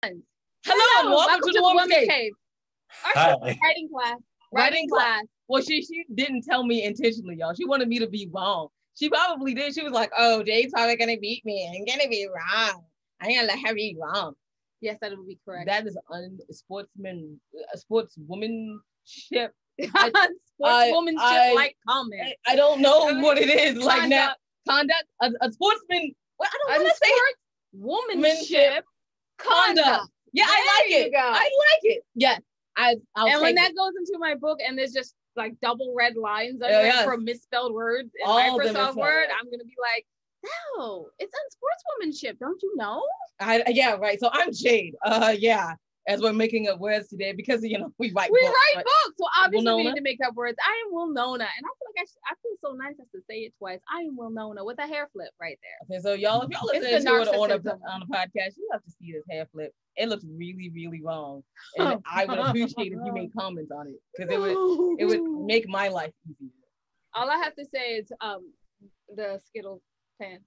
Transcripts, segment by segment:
Hello, and welcome to the Woman's Cave. Hi. Writing class. Writing class. Well, she didn't tell me intentionally, y'all. She wanted me to be wrong. She probably did. She was like, "Oh, Jay's probably gonna beat me. I'm gonna be wrong. I'm gonna let her be wrong." Yes, that would be correct. That is sportswomanship. Sportswomanship like comment. I don't know what it is like now. Conduct. A sportsman. Well, I don't want to say womanship. Conduct. Yeah, I like it. I like it. Yes. And when that goes into my book and there's just like double red lines for misspelled words in Microsoft Word, I'm going to be like, no, it's on sportswomanship. Don't you know? Yeah, right. So I'm Jade. Yeah. As we're making up words today because, we write books. So obviously we need to make up words. I am Wilnona. And I feel like I feel so nice as to say it twice. I am Wilnona with a hair flip right there. Okay, so y'all, if y'all listening to it on a podcast, you have to see this hair flip. It looks really, really wrong. And I would appreciate if you made comments on it because it would make my life easier. All I have to say is the Skittles pants.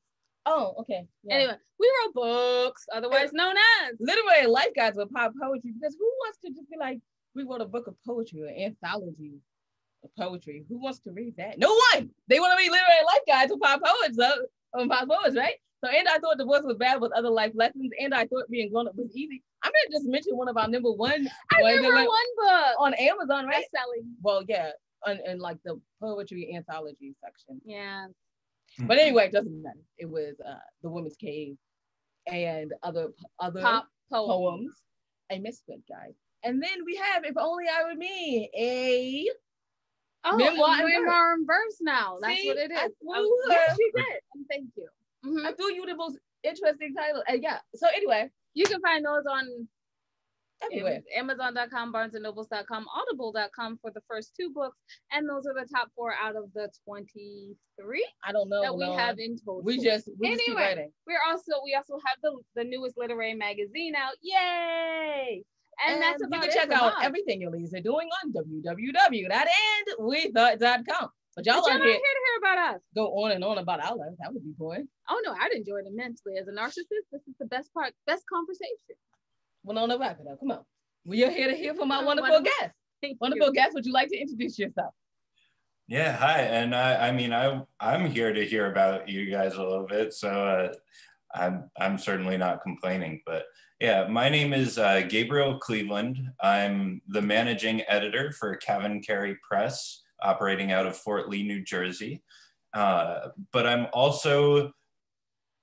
Oh, okay. Yeah. Anyway, we wrote books, otherwise known as literary life guides with pop poetry, because who wants to just be like, we wrote a book of poetry or anthology of poetry? Who wants to read that? No one! They want to read literary life guides with pop poets, right? So, and I thought divorce was bad with other life lessons, and I thought being grown up was easy. I'm going to just mention one of our number one. One book on Amazon, right? Selling. Well, yeah, and like the poetry anthology section. Yeah. But anyway, it doesn't matter. It was The Woman's Cave and other pop poems. A misfit, guys. And then we have If Only I Were Me, a memoir in verse now. That's what it is. Yes, you did. And thank you. Mm-hmm. I threw you the most interesting title. Yeah. So anyway, you can find those on everywhere. Amazon.com, BarnesandNobles.com, Audible.com for the first 2 books. And those are the top 4 out of the 23. I don't know that we have in total. We just keep writing. We also have the newest literary magazine out. Yay! And that's about you can check out everything your ladies are doing on www.andwethought.com. But y'all are here to hear about us. Go on and on about our lives. That would be boring. Oh no, I'd enjoy it immensely. As a narcissist, this is the best conversation. Well, on the wrap it up. Come on. We are here to hear from our wonderful guests. Wonderful guests, would you like to introduce yourself? Yeah, hi. And I'm here to hear about you guys a little bit. So I'm certainly not complaining. But yeah, my name is Gabriel Cleveland. I'm the managing editor for Kevin Carey Press, operating out of Fort Lee, New Jersey. But I'm also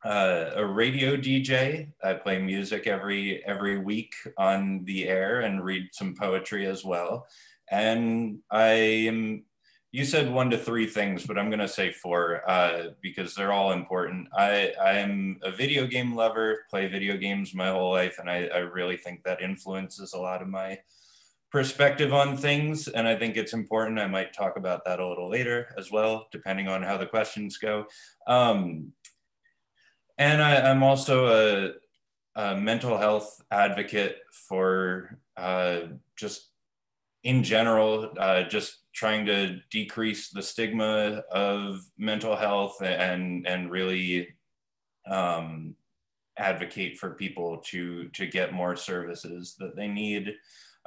a radio DJ. I play music every week on the air and read some poetry as well. And you said 1 to 3 things, but I'm gonna say 4 because they're all important. I am a video game lover, play video games my whole life, and I really think that influences a lot of my perspective on things, and I think it's important. I might talk about that a little later as well, depending on how the questions go. And I'm also a mental health advocate for just in general, just trying to decrease the stigma of mental health and really advocate for people to get more services that they need.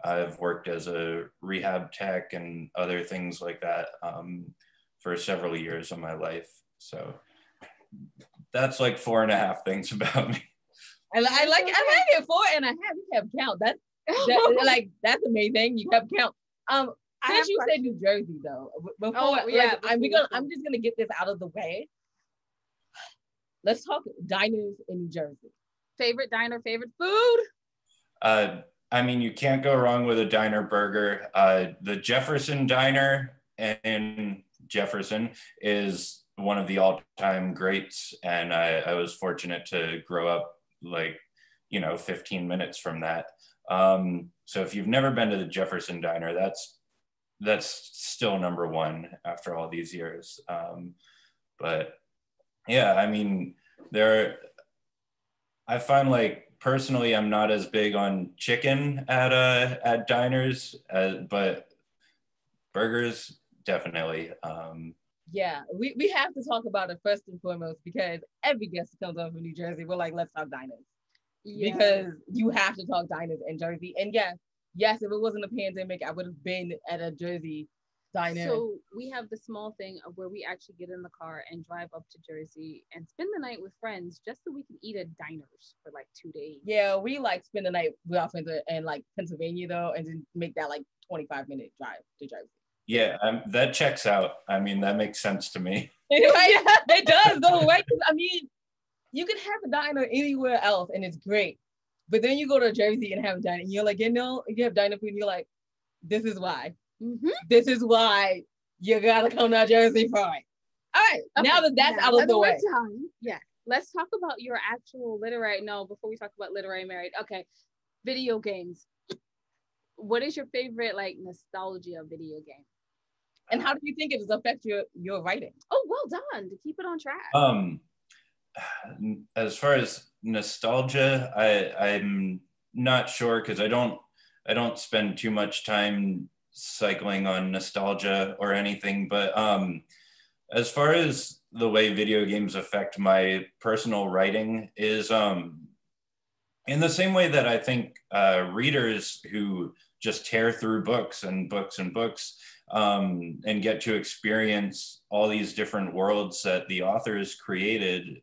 I've worked as a rehab tech and other things like that for several years of my life. So that's like 4.5 things about me. I like it. 4.5. You kept count. That's amazing. You kept count. Since you said New Jersey though, I'm just gonna get this out of the way. Let's talk diners in New Jersey. Favorite diner, favorite food? I mean, you can't go wrong with a diner burger. The Jefferson Diner in Jefferson is one of the all-time greats. And I was fortunate to grow up 15 minutes from that. So if you've never been to the Jefferson Diner, that's still number 1 after all these years. But yeah, I mean, I find personally, I'm not as big on chicken at diners, but burgers, definitely. Yeah, we have to talk about it first and foremost because every guest who comes over from New Jersey, we're like, let's talk diners. because you have to talk diners in Jersey. And yes, if it wasn't a pandemic, I would have been at a Jersey diner. So we have the small thing of where we actually get in the car and drive up to Jersey and spend the night with friends just so we can eat at diners for like 2 days. Yeah, we like spend the night with our friends in like Pennsylvania though, and then make that like 25-minute drive to Jersey. Yeah, that checks out. I mean, that makes sense to me. Right? It does though, right? I mean, you can have a diner anywhere else and it's great. But then you go to Jersey and have a diner and you're like, you have diner food and you're like, this is why. Mm-hmm. This is why you gotta come to Jersey for it. All right, okay, now that's out of the way. Yeah, let's talk about your actual literary. No, before we talk about literary married. Okay, video games. What is your favorite like nostalgia video game? And how do you think it does affect your writing? Oh, well done to keep it on track. As far as nostalgia, I'm not sure because I don't spend too much time cycling on nostalgia or anything. But as far as the way video games affect my personal writing is in the same way that I think readers who just tear through books and books and books and get to experience all these different worlds that the authors created.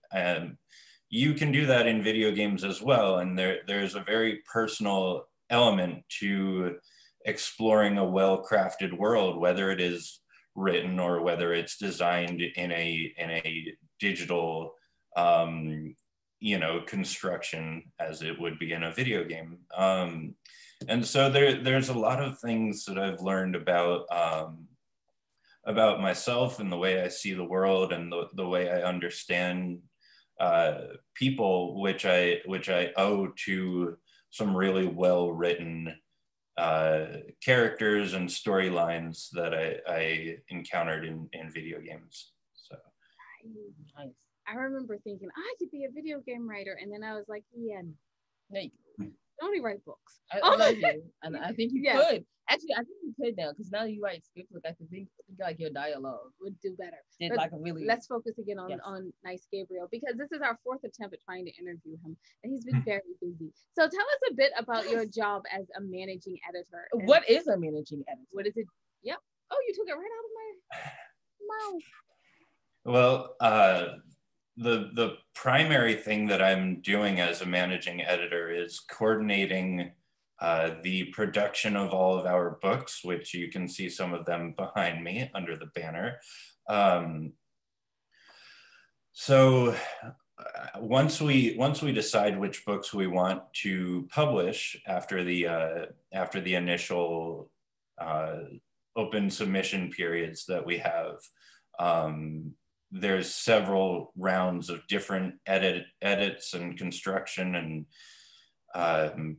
You can do that in video games as well. And there's a very personal element to exploring a well-crafted world, whether it is written or whether it's designed in a digital, construction as it would be in a video game. And so there's a lot of things that I've learned about myself and the way I see the world and the way I understand people, which I owe to some really well-written characters and storylines that I encountered in video games. So nice. I remember thinking I could be a video game writer, and then I was like, yeah, no, you only write books. I love you, and I think you could. Actually, I think you could now because now you write scripts. Like I think like your dialogue would do better. Let's focus again on Nice Gabriel because this is our 4th attempt at trying to interview him, and he's been very busy. So tell us a bit about your job as a managing editor. What is a managing editor? What is it? Yep. Oh, you took it right out of my mouth. Well, the primary thing that I'm doing as a managing editor is coordinating the production of all of our books, which you can see some of them behind me under the banner. So once we decide which books we want to publish after the initial open submission periods that we have, there's several rounds of different edits and construction and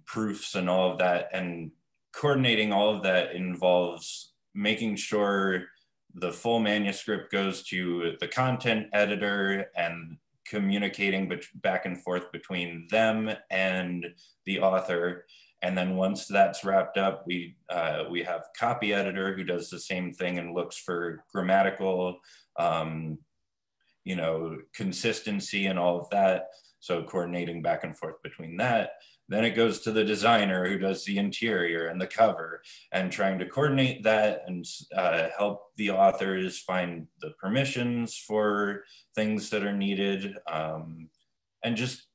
proofs and all of that, and coordinating all of that involves making sure the full manuscript goes to the content editor and communicating back and forth between them and the author. And then once that's wrapped up, we have copy editor who does the same thing and looks for grammatical consistency and all of that. So coordinating back and forth between that. Then it goes to the designer who does the interior and the cover and trying to coordinate that and help the authors find the permissions for things that are needed, and just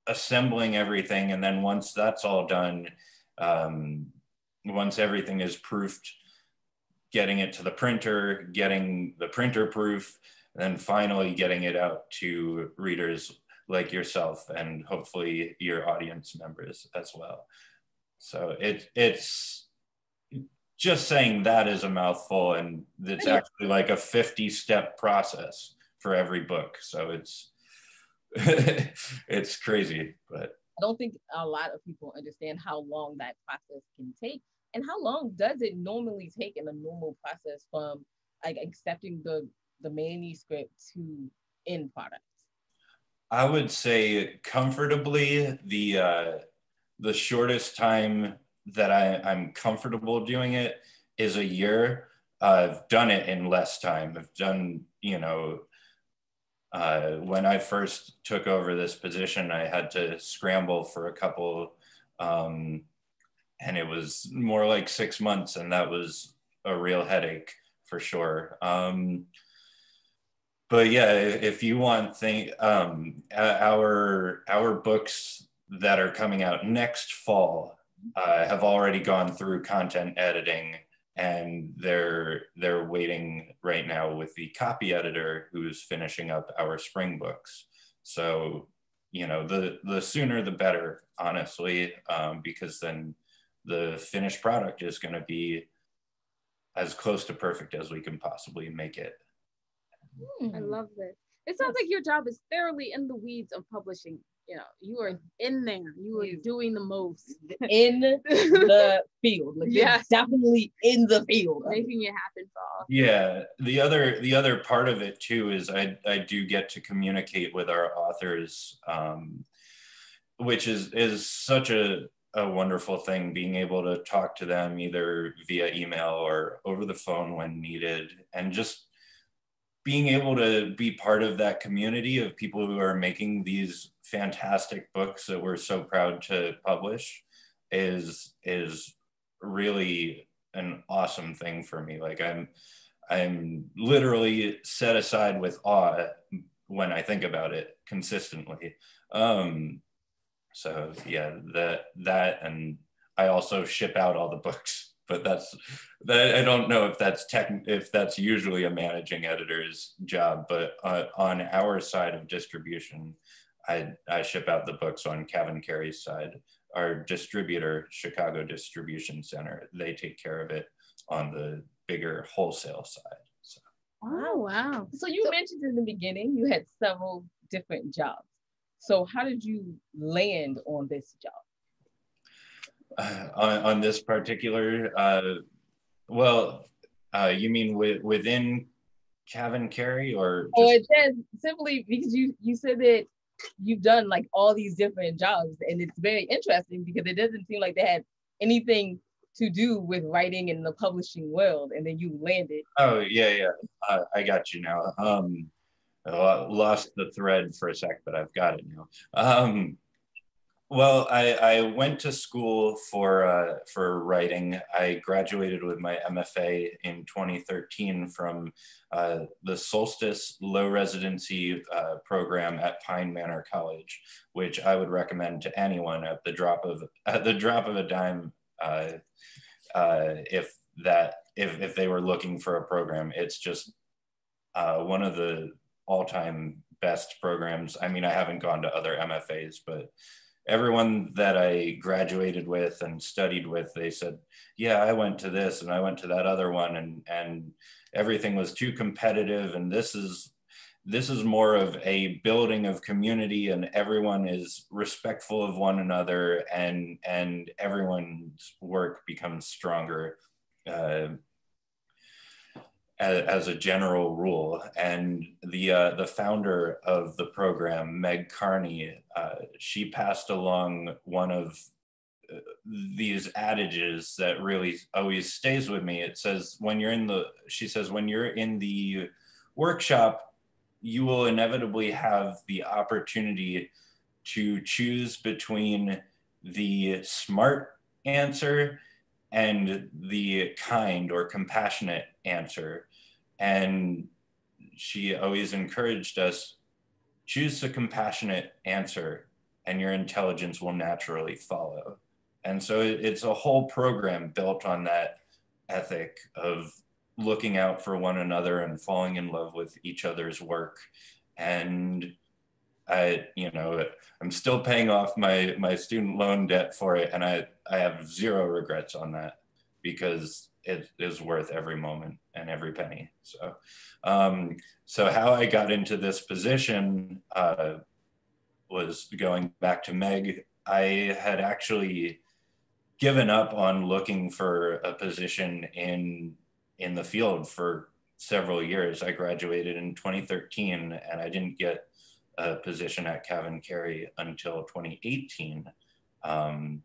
assembling everything. And then once that's all done, once everything is proofed, getting it to the printer, getting the printer proof, and then finally getting it out to readers like yourself and hopefully your audience members as well. So it's just saying that is a mouthful, and it's actually like a 50-step process for every book. So it's it's crazy, but I don't think a lot of people understand how long that process can take. And how long does it normally take in a normal process from like accepting the manuscript to end product? I would say comfortably the shortest time that I'm comfortable doing it is a year. I've done it in less time. I've done, When I first took over this position, I had to scramble for a couple, and it was more like 6 months, and that was a real headache for sure. But yeah, if you want our books that are coming out next fall have already gone through content editing, and they're waiting right now with the copy editor who's finishing up our spring books. So, you know, the sooner the better, honestly, because then the finished product is going to be as close to perfect as we can possibly make it. I love this. It sounds like your job is thoroughly in the weeds of publishing. You know, you are in there. You are doing the most. In the field. Like, yes. Definitely in the field. Making it happen for all. Yeah. The other part of it too is I do get to communicate with our authors, which is such a wonderful thing, being able to talk to them either via email or over the phone when needed, and just being able to be part of that community of people who are making these fantastic books that we're so proud to publish is really an awesome thing for me. Like I'm literally set aside with awe when I think about it consistently. So yeah, that and I also ship out all the books. But that I don't know if that's usually a managing editor's job. But on our side of distribution, I ship out the books on Cavan Carey's side. Our distributor, Chicago Distribution Center, they take care of it on the bigger wholesale side. So. Oh wow! So you mentioned in the beginning you had several different jobs. So how did you land on this job? On this particular, you mean within Cavan Carey, or? Oh, it says simply because you said that you've done like all these different jobs, and it's very interesting because it doesn't seem like they had anything to do with writing in the publishing world, and then you landed. Oh yeah, I got you now. I lost the thread for a sec, but I've got it now. Well, I went to school for writing. I graduated with my MFA in 2013 from the Solstice Low Residency program at Pine Manor College, which I would recommend to anyone at the drop of a dime if they were looking for a program. It's just one of the all-time best programs. I mean, I haven't gone to other MFAs, but everyone that I graduated with and studied with, they said, yeah, I went to this and I went to that other one, and everything was too competitive. And this is more of a building of community, and everyone is respectful of one another, and everyone's work becomes stronger as a general rule. And the founder of the program, Meg Carney, she passed along one of these adages that really always stays with me. It says, she says, when you're in the workshop, you will inevitably have the opportunity to choose between the smart answer and the kind or compassionate answer. And she always encouraged us, choose the compassionate answer and your intelligence will naturally follow. And so it's a whole program built on that ethic of looking out for one another and falling in love with each other's work. And I'm still paying off my student loan debt for it, and I have zero regrets on that, because it is worth every moment and every penny. So, so how I got into this position was going back to Meg. I had actually given up on looking for a position in the field for several years. I graduated in 2013, and I didn't get a position at Cavan Carey until 2018. And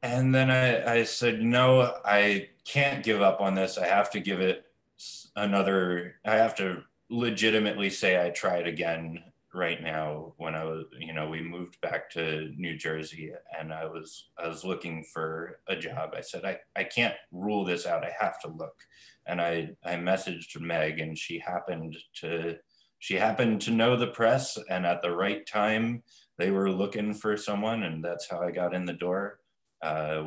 then I said, no, I can't give up on this. I have to give it I have to legitimately say I tried again right now when I was, we moved back to New Jersey and I was looking for a job. I said, I can't rule this out. I have to look. And I messaged Meg, and she happened to know the press, and at the right time they were looking for someone, and that's how I got in the door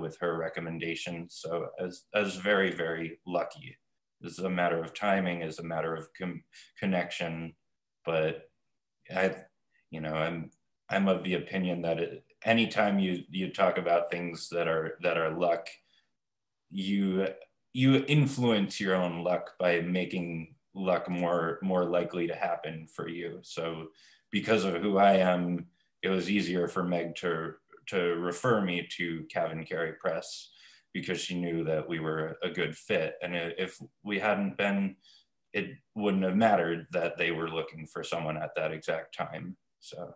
with her recommendation. So I was very, very lucky. This is a matter of timing, is a matter of connection, but I'm of the opinion that anytime you talk about things that are luck, you influence your own luck by making luck more likely to happen for you. So because of who I am, it was easier for Meg to refer me to Cavan Carey Press, because she knew that we were a good fit. And if we hadn't been, it wouldn't have mattered that they were looking for someone at that exact time. So.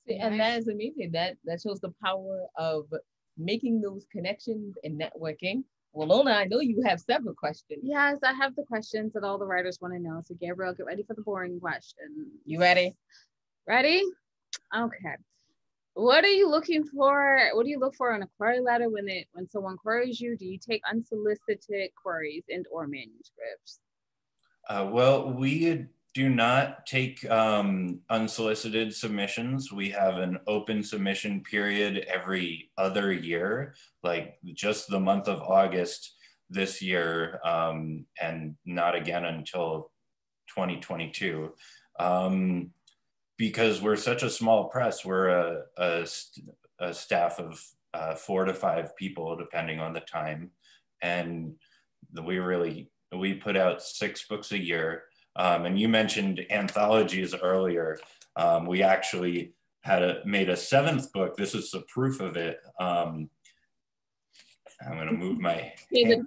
And that is amazing. That shows the power of making those connections and networking. Well, Lona, I know you have several questions. Yes, I have the questions that all the writers want to know. So Gabriel, get ready for the boring questions. You ready? Ready? Okay. What are you looking for? What do you look for in a query letter when someone queries you? Do you take unsolicited queries and/or manuscripts? Well, we do not take unsolicited submissions. We have an open submission period every other year, like just the month of August this year, and not again until 2022. Because we're such a small press, we're a staff of 4 to 5 people, depending on the time. And we put out 6 books a year. And you mentioned anthologies earlier. We actually made a 7th book. This is the proof of it. I'm gonna move my hand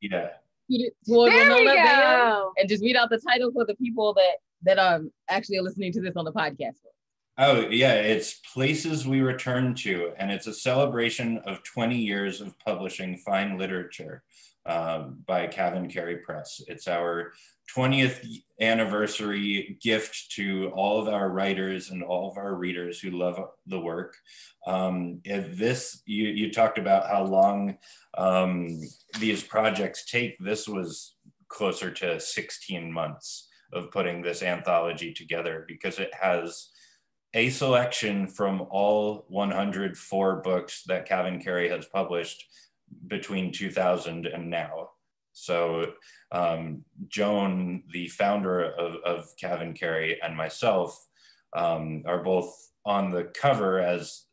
yeah. There we go. And just read out the title for the people that are actually listening to this on the podcast. Oh yeah, it's Places We Return To, and it's a celebration of 20 years of publishing fine literature by Cavan Carey Press. It's our 20th anniversary gift to all of our writers and all of our readers who love the work. You talked about how long these projects take. This was closer to 16 months of putting this anthology together, because it has a selection from all 104 books that Cavan Carey has published between 2000 and now. So Joan, the founder of Cavan Carey, and myself are both on the cover as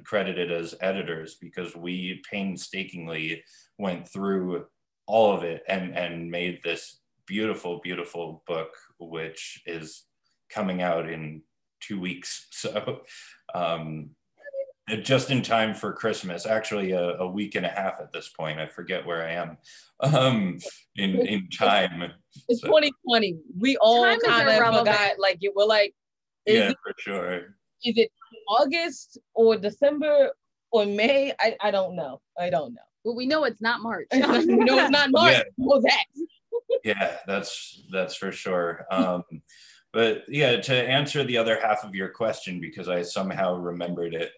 credited as editors, because we painstakingly went through all of it and made this beautiful, beautiful book, which is coming out in 2 weeks. So just in time for Christmas, actually a week and a half at this point. I forget where I am in time. It's 2020. We all kind of forgot, like it were like, for sure. Is it August or December or May? I don't know. Well, we know it's not March. We know it's not March. Yeah. Well, that. Yeah, that's for sure. But yeah, to answer the other half of your question, because I somehow remembered it,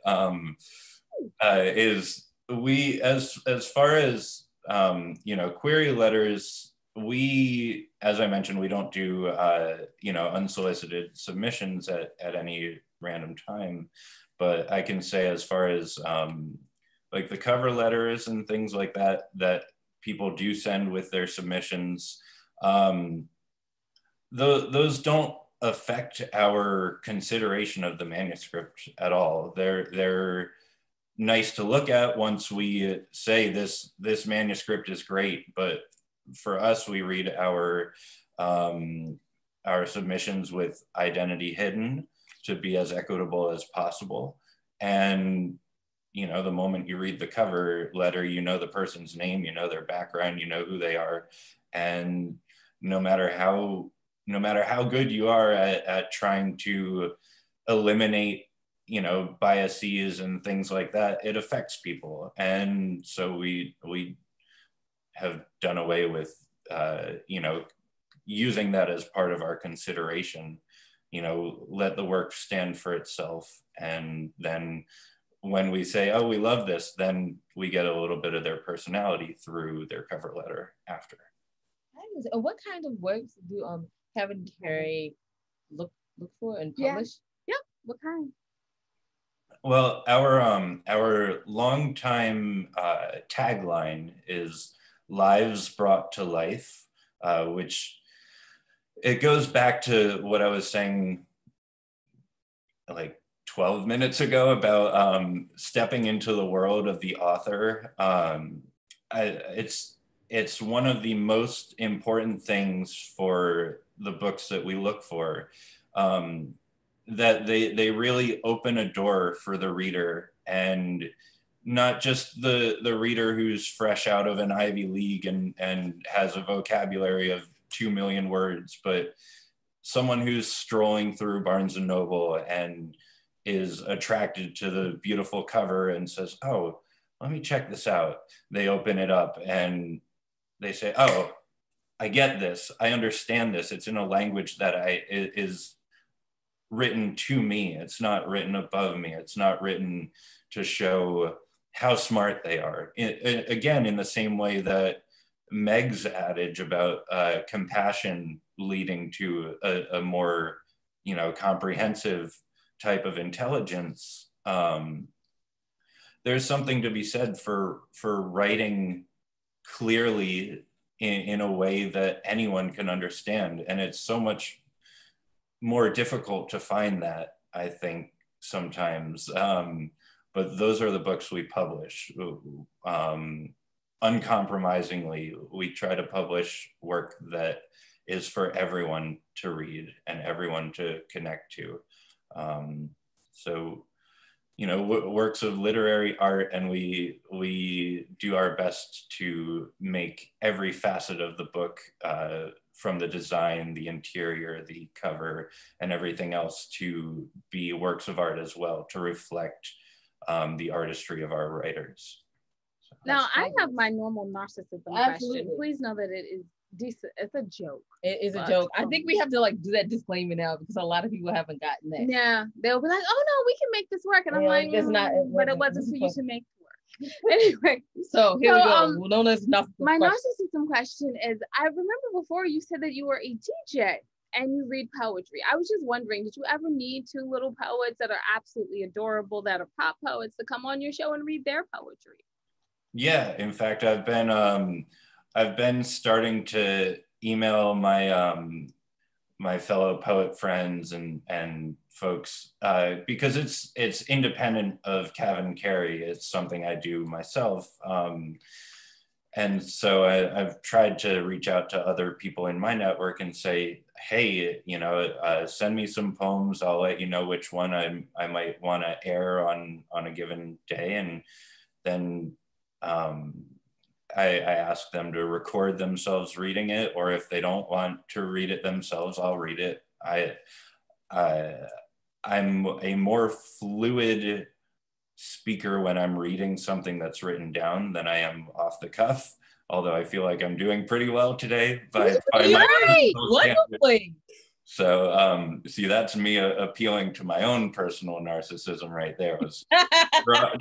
is we, as far as query letters, we, as I mentioned, we don't do unsolicited submissions at any random time. But I can say, as far as like the cover letters and things like that people do send with their submissions, those don't affect our consideration of the manuscript at all. They're nice to look at once we say this manuscript is great, but for us, we read our submissions with identity hidden to be as equitable as possible. And the moment you read the cover letter, you know the person's name, you know their background, you know who they are, and no matter how good you are at trying to eliminate, biases and things like that, it affects people. And so we have done away with, using that as part of our consideration, you know, let the work stand for itself. And then when we say, oh, we love this, then we get a little bit of their personality through their cover letter after. What kind of works do Kevin Carey look for and publish? Yeah. What kind? Well, our longtime tagline is "Lives Brought to Life," which it goes back to what I was saying like 12 minutes ago about stepping into the world of the author. It's one of the most important things for the books that we look for, that they really open a door for the reader, and not just the reader who's fresh out of an Ivy League and has a vocabulary of 2 million words, but someone who's strolling through Barnes and Noble and is attracted to the beautiful cover and says, oh, let me check this out. They open it up and they say, oh, I get this. I understand this. It's in a language that is written to me. It's not written above me. It's not written to show how smart they are. Again, in the same way that Meg's adage about compassion leading to a more, you know, comprehensive type of intelligence. There's something to be said for writing clearly in a way that anyone can understand. And it's so much more difficult to find that, I think, sometimes. But those are the books we publish. Uncompromisingly, we try to publish work that is for everyone to read and everyone to connect to. So, you know, works of literary art, and we do our best to make every facet of the book, from the design, the interior, the cover, and everything else, to be works of art as well, to reflect the artistry of our writers. So, now, I have my normal narcissism question. Please know that it is decent. It's a joke. It is a joke. I think we have to like do that disclaimer now, because a lot of people haven't gotten that. Yeah, they'll be like, "Oh no, we can make this work," and I'm like, "It's not." But it wasn't for you to make it work. Anyway, so here we go. Well, known as my narcissism question is: I remember before you said that you were a DJ and you read poetry. I was just wondering, did you ever need two little poets that are absolutely adorable, that are pop poets, to come on your show and read their poetry? Yeah, in fact, I've been starting to email my my fellow poet friends and folks, because it's independent of Kevin Carey. It's something I do myself, and so I've tried to reach out to other people in my network and say, hey, you know, send me some poems. I'll let you know which one I might want to air on a given day, and then I ask them to record themselves reading it, or if they don't want to read it themselves, I'll read it. I'm a more fluid speaker when I'm reading something that's written down than I am off the cuff, although I feel like I'm doing pretty well today by my wonderfully. So see, that's me appealing to my own personal narcissism right there, was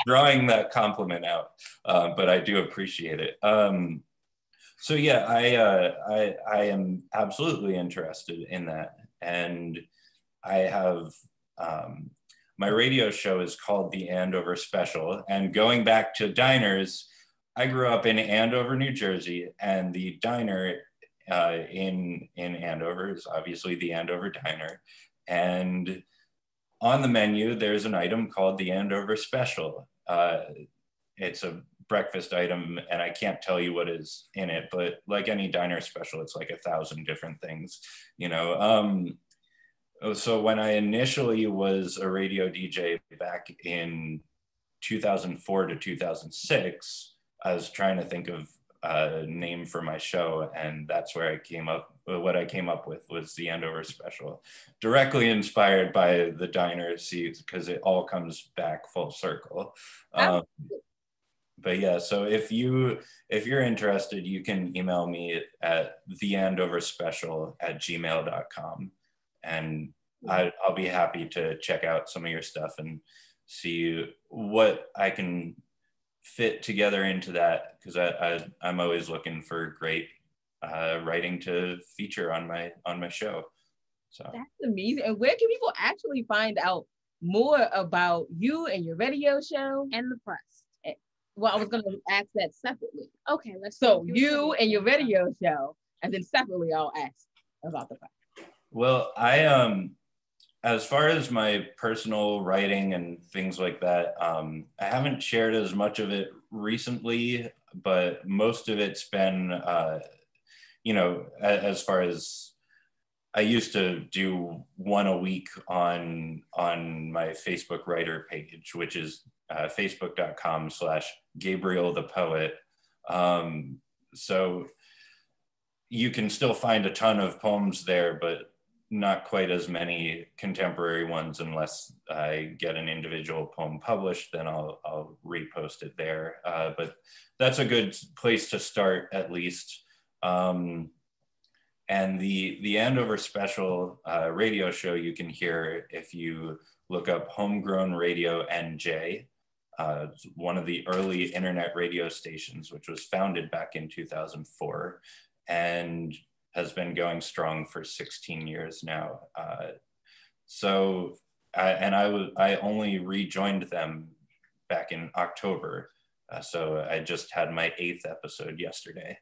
drawing that compliment out, but I do appreciate it. So yeah, I am absolutely interested in that, and I have my radio show is called the Andover Special, and going back to diners, I grew up in Andover, New Jersey, and the diner in Andover is obviously the Andover Diner, and on the menu there's an item called the Andover Special. It's a breakfast item, and I can't tell you what is in it, but like any diner special, it's like 1,000 different things, you know. So when I initially was a radio DJ back in 2004 to 2006, I was trying to think of a name for my show, and that's where what I came up with was the Andover Special, directly inspired by the diner seats, because it all comes back full circle. but yeah, so if you're interested, you can email me at theandoverspecial@gmail.com, and I'll be happy to check out some of your stuff and see what I can fit together into that, because I'm always looking for great writing to feature on my show. So that's amazing. And where can people actually find out more about you and your radio show and the press? Well, I was going to ask that separately. Okay, so you and your radio show, and then separately I'll ask about the press. Well, as far as my personal writing and things like that, I haven't shared as much of it recently, but most of it's been, as far as I used to do one a week on my Facebook writer page, which is facebook.com/Gabriel the Poet. So you can still find a ton of poems there, but not quite as many contemporary ones unless I get an individual poem published, then I'll repost it there. But that's a good place to start, at least. And the Andover Special radio show you can hear if you look up Homegrown Radio NJ, one of the early internet radio stations, which was founded back in 2004. And has been going strong for 16 years now. I only rejoined them back in October. So I just had my 8th episode yesterday.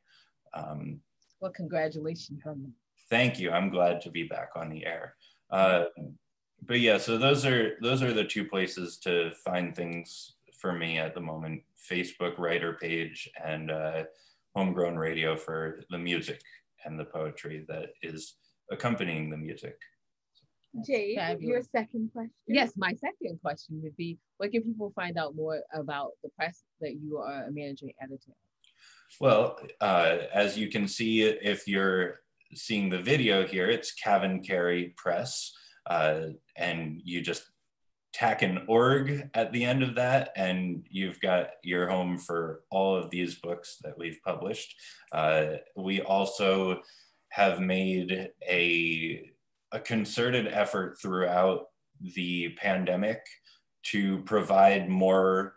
Well, congratulations on that. Thank you. I'm glad to be back on the air. But yeah, so those are the two places to find things for me at the moment: Facebook writer page and Homegrown Radio for the music and the poetry that is accompanying the music. Jade, your second question. Yes, my second question would be, where can people find out more about the press that you are a managing editor? Well, as you can see, if you're seeing the video here, it's Cavan Carey Press, and you just tack an org at the end of that, and you've got your home for all of these books that we've published. We also have made a concerted effort throughout the pandemic to provide more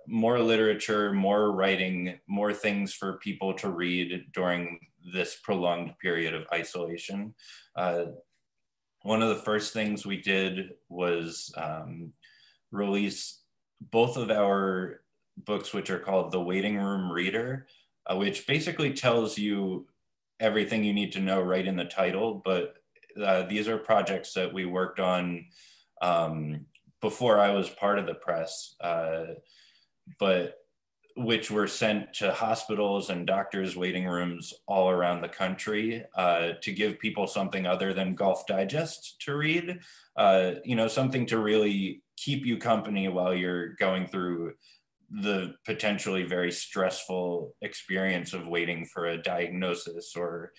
literature, more writing, more things for people to read during this prolonged period of isolation. One of the first things we did was release both of our books, which are called The Waiting Room Reader, which basically tells you everything you need to know right in the title. But these are projects that we worked on before I was part of the press, but which were sent to hospitals and doctors' waiting rooms all around the country to give people something other than Golf Digest to read, something to really keep you company while you're going through the potentially very stressful experience of waiting for a diagnosis or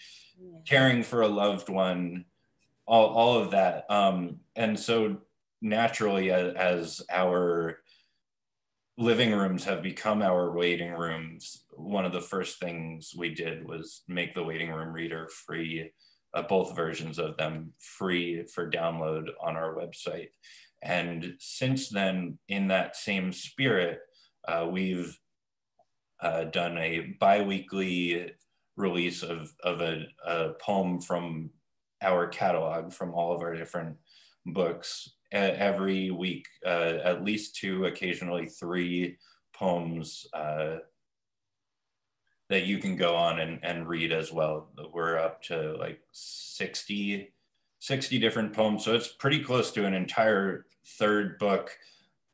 caring for a loved one, all of that. And so naturally, as our living rooms have become our waiting rooms, one of the first things we did was make the Waiting Room Reader free, both versions of them free for download on our website. And since then, in that same spirit, we've done a bi-weekly release of a poem from our catalog, from all of our different books. Every week, at least 2, occasionally 3 poems that you can go on and read as well. We're up to like 60 different poems. So it's pretty close to an entire 3rd book.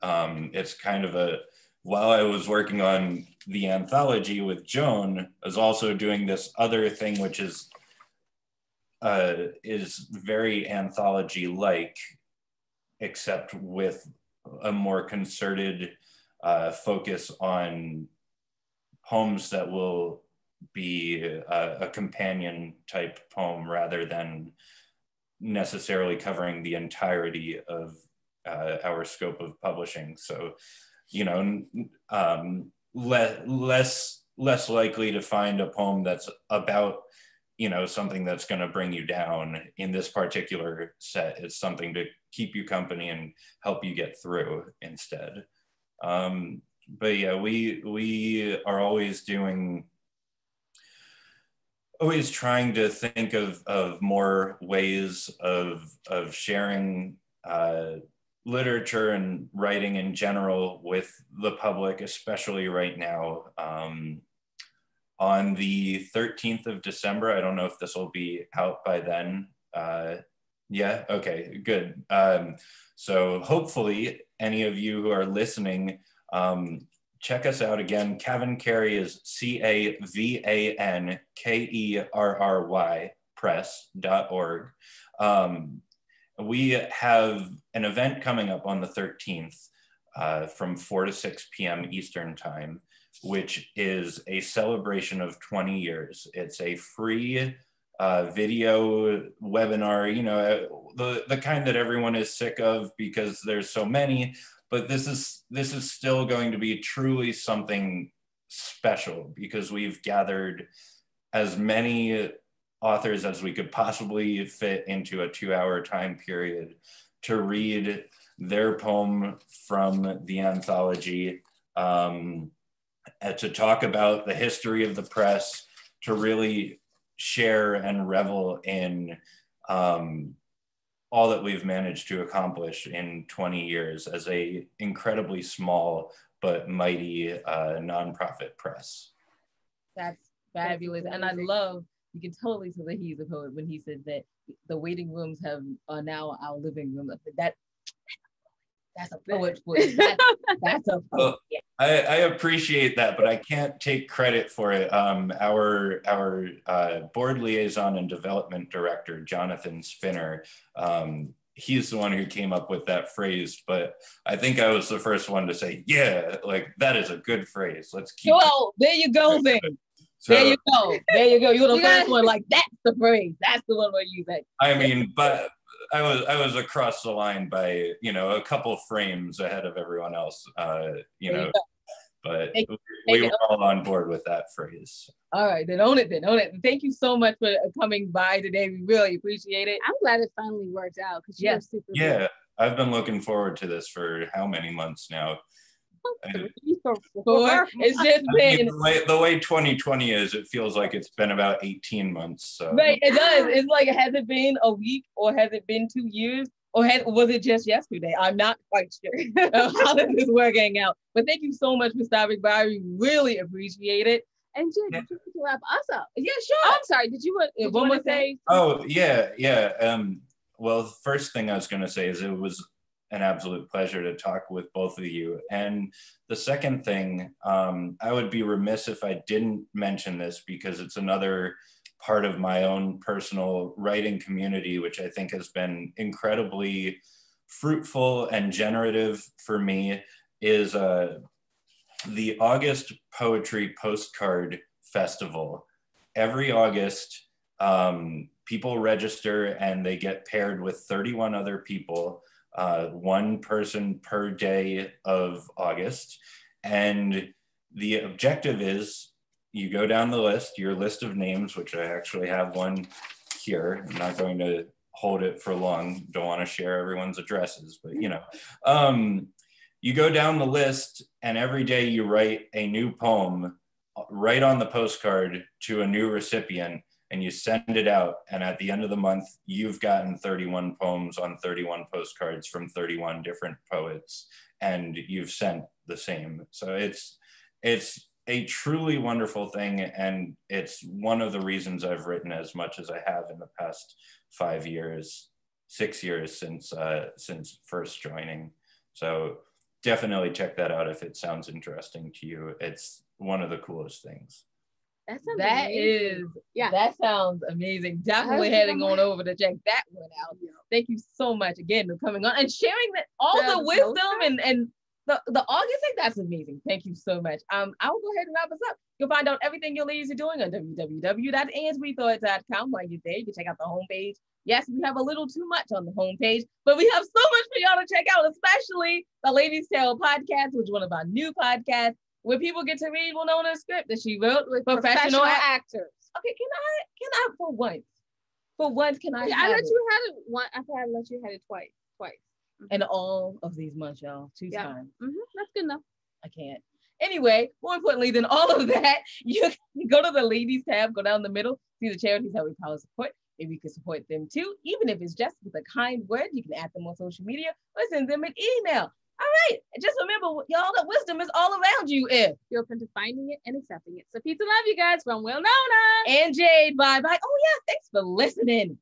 It's kind of while I was working on the anthology with Joan, I was also doing this other thing, which is very anthology-like, except with a more concerted focus on poems that will be a companion type poem rather than necessarily covering the entirety of our scope of publishing. So, less likely to find a poem that's about, something that's going to bring you down. In this particular set, it's something to keep you company and help you get through instead. But yeah, we are always trying to think of more ways of sharing literature and writing in general with the public, especially right now. On the 13th of December, I don't know if this will be out by then. Yeah, okay, good. So hopefully any of you who are listening, check us out again. Cavan Carey is CAVANKERRY press.org. We have an event coming up on the 13th from 4 to 6 p.m. Eastern time, which is a celebration of 20 years. It's a free video webinar, the kind that everyone is sick of because there's so many, but this is still going to be truly something special because we've gathered as many authors as we could possibly fit into a 2-hour time period to read their poem from the anthology, to talk about the history of the press, to really share and revel in all that we've managed to accomplish in 20 years as a incredibly small but mighty nonprofit press. That's fabulous. And I love, you can totally tell that he's a poet when he said that the waiting rooms are now our living room. That's a poet for you. That's a poet. Well, yeah. I appreciate that, but I can't take credit for it. Our board liaison and development director, Jonathan Spinner, he's the one who came up with that phrase, but I think I was the first one to say, yeah, like that is a good phrase. Let's keep Well, there you go then. So, there you go. There you go. You're the first one, like that's the phrase. That's the one we're using. I mean, but I was across the line by, a couple frames ahead of everyone else, but we were all on board with that phrase. All right, then own it. Thank you so much for coming by today. We really appreciate it. I'm glad it finally worked out because you're super good. I've been looking forward to this for how many months now? 3 or 4. It's just been the way 2020 is. It feels like it's been about 18 months. So. Right, it does. It's like, has it been a week or has it been 2 years or was it just yesterday? I'm not quite sure how this is working out. But thank you so much for stopping by. We really appreciate it. And Jen, did you wrap us up? Yeah, sure. I'm sorry. Did you want to say? Oh yeah. Well, the first thing I was going to say is it was an absolute pleasure to talk with both of you. And the second thing, I would be remiss if I didn't mention this because it's another part of my own personal writing community, which I think has been incredibly fruitful and generative for me, is the August Poetry Postcard Festival. Every August, people register and they get paired with 31 other people, one person per day of August. And the objective is you go down the list, your list of names, which I actually have one here. I'm not going to hold it for long. Don't want to share everyone's addresses, but you go down the list and every day you write a new poem right on the postcard to a new recipient and you send it out. And at the end of the month, you've gotten 31 poems on 31 postcards from 31 different poets, and you've sent the same. So it's a truly wonderful thing. And it's one of the reasons I've written as much as I have in the past 6 years since first joining. So definitely check that out if it sounds interesting to you. It's one of the coolest things. That sounds amazing. Definitely heading on over to check that one out. Yeah. Thank you so much again for coming on and sharing all the wisdom and the August thing. That's amazing. Thank you so much. I will go ahead and wrap us up. You'll find out everything your ladies are doing on www.answethought.com. While you're there, you can check out the homepage. Yes, we have a little too much on the homepage, but we have so much for y'all to check out, especially the Ladies Tale podcast, which is one of our new podcasts. where people get to read Winona's script that she wrote with professional actors. Okay, can I for once, can I? I let you have it one. I thought I let you have it twice. And all of these months, y'all, 2 times. That's good enough. I can't. Anyway, more importantly than all of that, you go to the ladies tab, go down the middle, see the charities that we probably support. Maybe you can support them too, even if it's just with a kind word. You can add them on social media or send them an email. All right. And just remember, y'all, that wisdom is all around you if you're open to finding it and accepting it. So peace and love, you guys, from Winona and Jade. Bye bye. Oh yeah, thanks for listening.